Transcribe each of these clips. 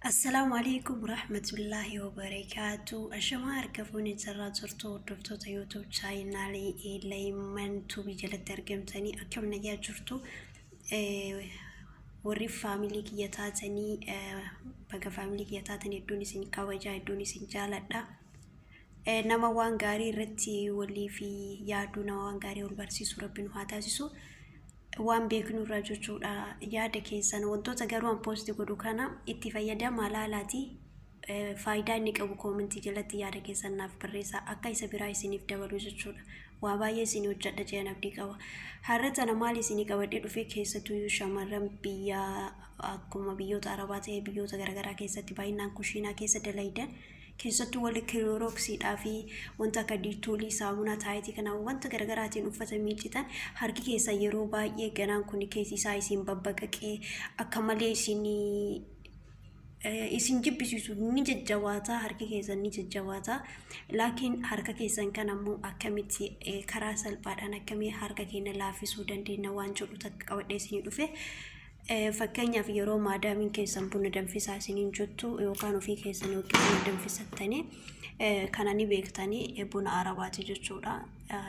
السلام عليكم ورحمة الله وبركاته. الشمارة harka fuuni jirraa jirtu hordoftoota YouTube channel Leeman Tubi jalatti argamtanii akkam nagaa jirtu warri family kiyya taatanii baga family kiyya taatanii hedduun isin kabajaa hedduun isin jaaladha. Nama waan gaarii irratti walii fi yaadu nama waan gaarii wal barsiisu Rabbiin haa taasisu. Waan beeknu irraa jechuudha yaada keessan wantoota garuu an post godhu kana itti fayyadamaa laalaati faayidaa inni qabu comment jalatti yaada keessan naaf barreessaa akka isa biraa isiniif dabalu jechuudha. Waa baay'ee isin hojjedha jeen abdii qaba. Har'ata maal isinii qabadhee dhufee keessattuu shamarran biyya akkuma biyyoota Arabaa ta'ee biyyoota garaagaraa keessatti baay'inaan kushiinaa keessa dalaydan keessattuu wal kirooksiidhaa fi wanta akka diitoolii saamunaa taayitii kana wanta garaagaraatiin uffata miicitan harki keessan yeroo baay'ee ganaan kun keessi isaa isin babbaqaqee akka malee isin jibbisiisu ni jajjabaata harki keessan ni jajjabaata laakiin harka keessan kan ammoo akkamitti karaa salphaadhaan akkamii harka keenya laaffisuu dandeenya waan jedhu takka qabadhee isinii dhufe. Fakkeenyaaf yeroo maadaamiin keessan buna danfisaa isiniin jettu yookaan ofii keessan buna danfisattanii kana ni beektanii buna Arabaati jechuudha.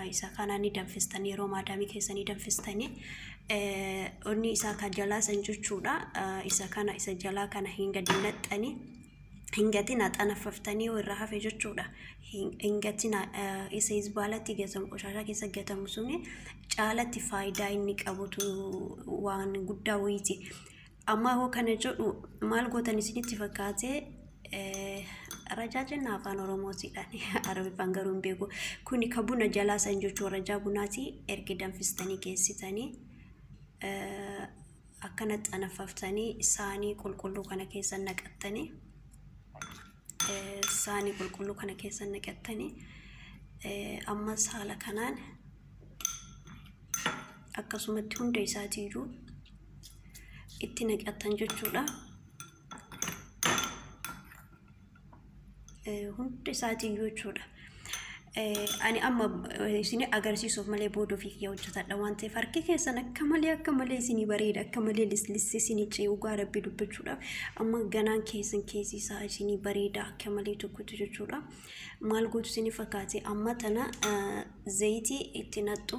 Isa kana ni danfistanii yeroo maadaamii keessanii danfistanii onni isaa kan jalaa san jechuudha. Isa kana isa jalaa kana hin gadi naxxanii hingatina xanafaftanii irra hafe jechuudha. Hingatina isa isbaalatti gatamu qoshashaa keessa gatamu suni caalatti faayidaa inni qabutu waan guddaa wayiiti. Amma hoo kana jedhu maal gootan isinitti fakkaatee rajaajenna afaan Oromootiidhaan Arabiffaan garuu hin beeku. Kuni ka buna jalaa san jechuu rajaa bunaati erga danfistanii geessitanii akkana xanafaftanii saanii qulqulluu kana keessa naqattanii saanii qulqulluu kana keessa naqattanii ammas haala kanaan akkasumatti hunda isaatiiyyuu itti naqattan jechuudha. Hunda isaatiiyyuu jechuudha. Ani amma isin agarsiisuuf malee boodoo fi kiyya hojjetadha waan ta'eef harki keessan akka malee isinii bareeda akka malee lislissi isinii ce'uugaa Rabbi dubbachuudhaaf amma ganaan keessan keessi isaa isinii bareeda akka malee tokkotu jechuudha. Maal gootu isinii fakkaate amma tana zayitii itti naxxu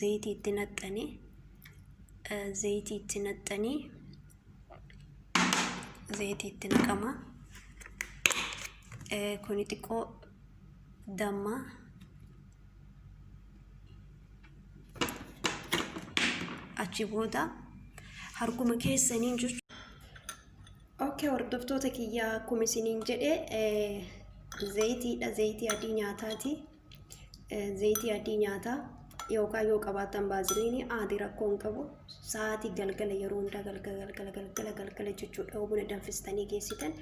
zayitii itti naxxanii zayitii itti naqama kuni xiqqoo damma achi booda harkuma keessaniin jechuudha. Okay, hordoftoota kiyyaa akkuma isiniin jedhee zayitiidha, zayitii adii nyaataati. Zayitii adii nyaataa yookaan yoo qabaatan baaziliinii adii rakkoo hin qabu. Sa'aatii galgala yeroo hundaa galgala jechuudha. Buna danfistanii geessitan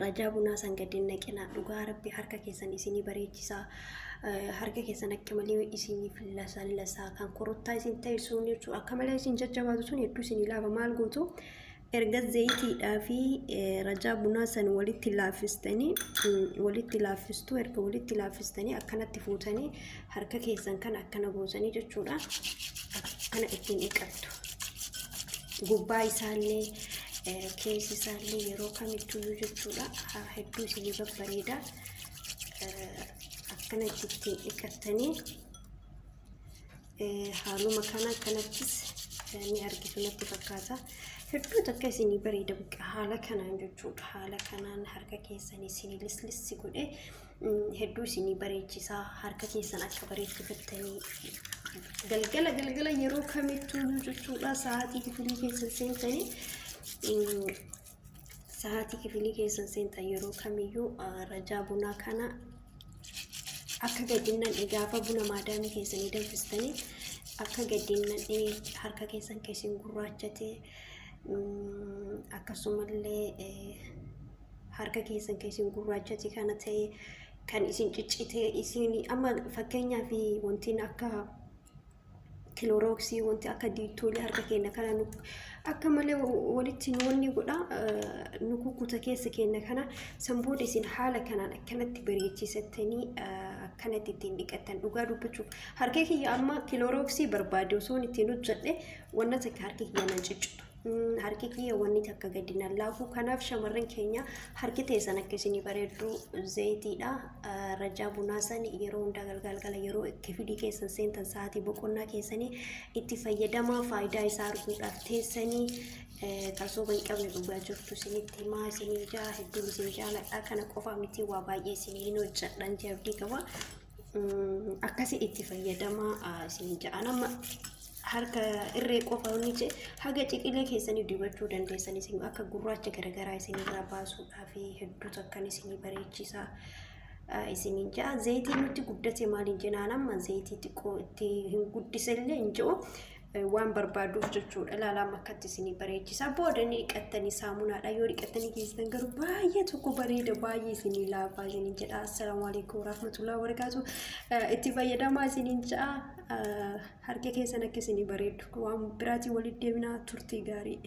rajaa bunaa san gadi naqinaa dhugaa Rabbi harka keessan isinii bareechisaa harka keessan akka malee isinii lasaa kan korottaa isin taasisuun jechuudha. Akka malee isin jajjabaatu sun hedduu isinii laafa maal gootu erga zayitiidhaa fi rajaa bunaa san walitti laaffistuu erga walitti laaffistanii akkanatti fuutanii harka keessan kan akkana goosanii jechuudha. Akkana ittiin dhiqattu gubbaa isaallee keessi isaallee yeroo kamittuu jechuudha hedduu isinii babbareeda. Akkana ittiin dhiqattanii haaluma kana akkanattis ni argitu natti fakkaata. Hedduu takka isinii bareeda haala kanaan jechuudha. Haala kanaan harka keessanii isinii lislissi godhe hedduu isinii bareechisaa harka keessan akka bareechifattanii galgala yeroo kamittuu jechuudha. Sa'aatii kifilii keessan seentan yeroo kamiyyuu rajaa bunaa kana akka gadinnan gaafa buna maadaamii keessanii danfistanii akka gadinnan harka keessan keessin gurraachate akkasumallee harka keessan keessin gurraachate kana ta'e kan isin ciccite isin amma fakkeenyaaf wantiin akka kilorooksii wanti akka diitoolii harka keenya kana akka malee walitti nuunni godha nukukuta keessa keenya kana sanbooda isin haala kanaan akkanatti bareechisattanii akkanatti ittiin dhiqattan dhugaa dubbachuuf harka kiyya amma kilorooksii barbaade osoo ittiin hojjedhe wanna takka harka kiyya nan ciccitu harki kiyya wanni takka gadina laafu kanaaf shamarran keenya harki teessan akka isinii bareeddu zayitiidha rajaa bunaa san yeroo hunda galgala yeroo kifilii keessan seentan sa'aatii boqonnaa keessanii itti fayyadamaa faayidaa isaa arguudhaaf teessanii kasoo ban qabne dhugaa jirtu isinitti himaa isinii jaa hedduun isin jaaladha kana qofa miti waa baay'ee isinii hojjedhan jabdii qaba akkasi itti fayyadamaa isin jaa nama harka irree qofa hojje haga ciqilee keessanii dibachuu dandeessanii isin akka gurraacha garagaraa isin irraa baasuudhaaf hedduu takkan isin bareechisa isin jaa zayitii nuti guddate maaliin jenaan amma zayitii xiqqoo itti hin guddisellee hin jiru waan barbaaduuf jechuudha ilaalaa makkatti isin bareechisa boodani dhiqattanii saamunaadha yoo dhiqattanii keessan garuu baay'ee tokko bareeda baay'ee isin laafaa isin jedha assalaamu alaykum warahmatullahi wabarakatuh itti fayyadamaa isin jaa harka keessan akka isin bareedu waan biraatii walitti deebinaa turtii gaarii